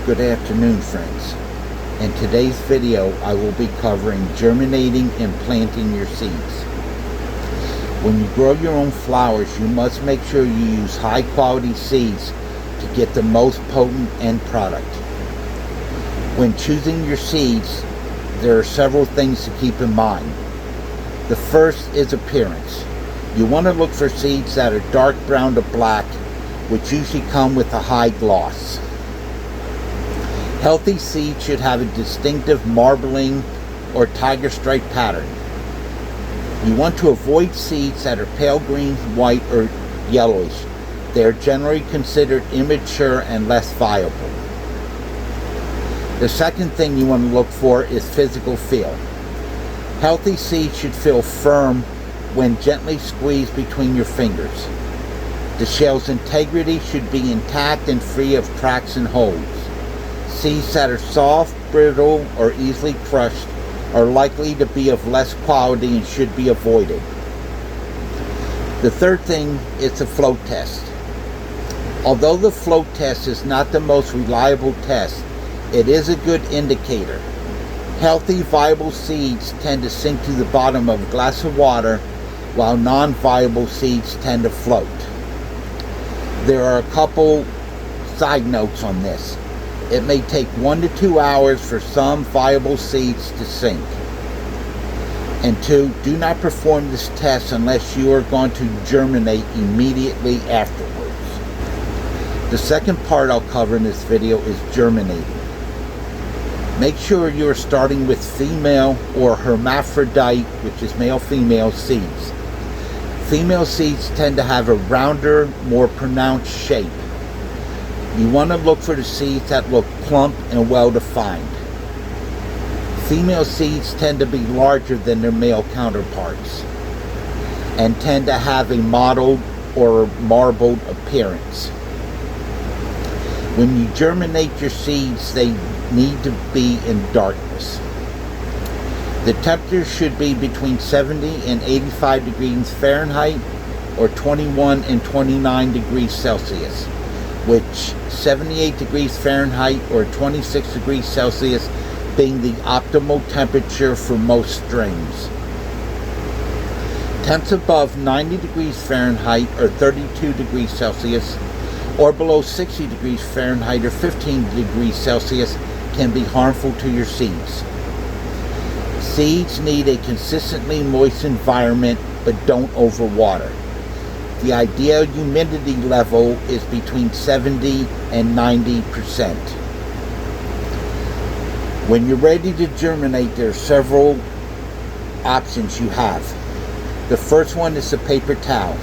Good afternoon, friends. In today's video, I will be covering germinating and planting your seeds. When you grow your own flowers, you must make sure you use high quality seeds to get the most potent end product. When choosing your seeds, there are several things to keep in mind. The first is appearance. You want to look for seeds that are dark brown to black, which usually come with a high gloss. Healthy seeds should have a distinctive marbling or tiger stripe pattern. You want to avoid seeds that are pale green, white, or yellowish. They are generally considered immature and less viable. The second thing you want to look for is physical feel. Healthy seeds should feel firm when gently squeezed between your fingers. The shell's integrity should be intact and free of cracks and holes. Seeds that are soft, brittle, or easily crushed are likely to be of less quality and should be avoided. The third thing is the float test. Although the float test is not the most reliable test, it is a good indicator. Healthy, viable seeds tend to sink to the bottom of a glass of water, while non-viable seeds tend to float. There are a couple side notes on this. It may take 1 to 2 hours for some viable seeds to sink. And 2, do not perform this test unless you are going to germinate immediately afterwards. The second part I'll cover in this video is germinating. Make sure you are starting with female or hermaphrodite, which is male-female seeds. Female seeds tend to have a rounder, more pronounced shape. You want to look for the seeds that look plump and well-defined. Female seeds tend to be larger than their male counterparts and tend to have a mottled or marbled appearance. When you germinate your seeds, they need to be in darkness. The temperature should be between 70 and 85 degrees Fahrenheit or 21 and 29 degrees Celsius, which 78 degrees Fahrenheit or 26 degrees Celsius being the optimal temperature for most strains. Temps above 90 degrees Fahrenheit or 32 degrees Celsius or below 60 degrees Fahrenheit or 15 degrees Celsius can be harmful to your seeds. Seeds need a consistently moist environment, but don't overwater. The ideal humidity level is between 70 and 90%. When you're ready to germinate, there are several options you have. The first one is the paper towel.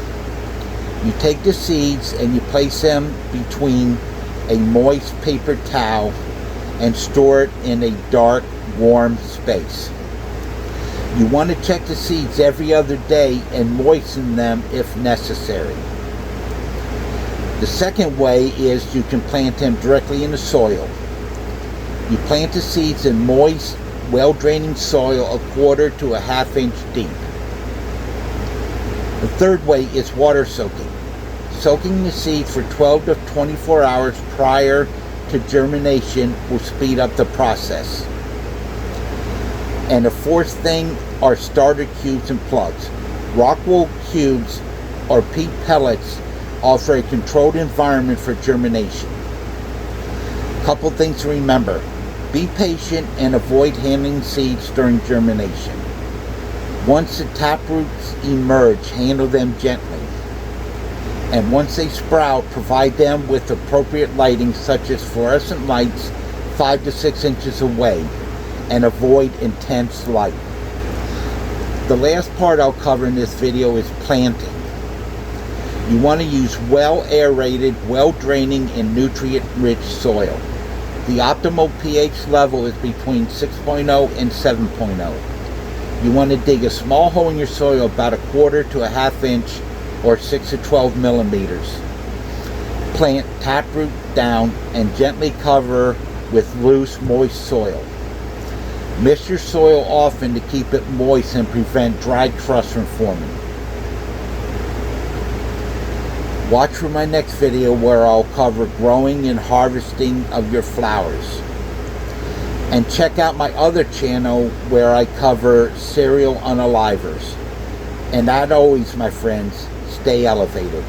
You take the seeds and you place them between a moist paper towel and store it in a dark, warm space. You want to check the seeds every other day and moisten them if necessary. The second way is you can plant them directly in the soil. You plant the seeds in moist, well-draining soil 1/4 to 1/2 inch deep. The third way is water soaking. Soaking the seed for 12 to 24 hours prior to germination will speed up the process. And the fourth thing are starter cubes and plugs. Rock wool cubes or peat pellets offer a controlled environment for germination. Couple things to remember. Be patient and avoid handling seeds during germination. Once the taproots emerge, handle them gently. And once they sprout, provide them with appropriate lighting such as fluorescent lights 5 to 6 inches away, and avoid intense light. The last part I'll cover in this video is planting. You want to use well-aerated, well-draining, and nutrient-rich soil. The optimal pH level is between 6.0 and 7.0. You want to dig a small hole in your soil about 1/4 to 1/2 inch or 6 to 12 millimeters. Plant taproot down and gently cover with loose, moist soil. Mix your soil often to keep it moist and prevent dry crust from forming. Watch for my next video where I'll cover growing and harvesting of your flowers. And check out my other channel where I cover cereal unalivers. And as always, my friends, stay elevated.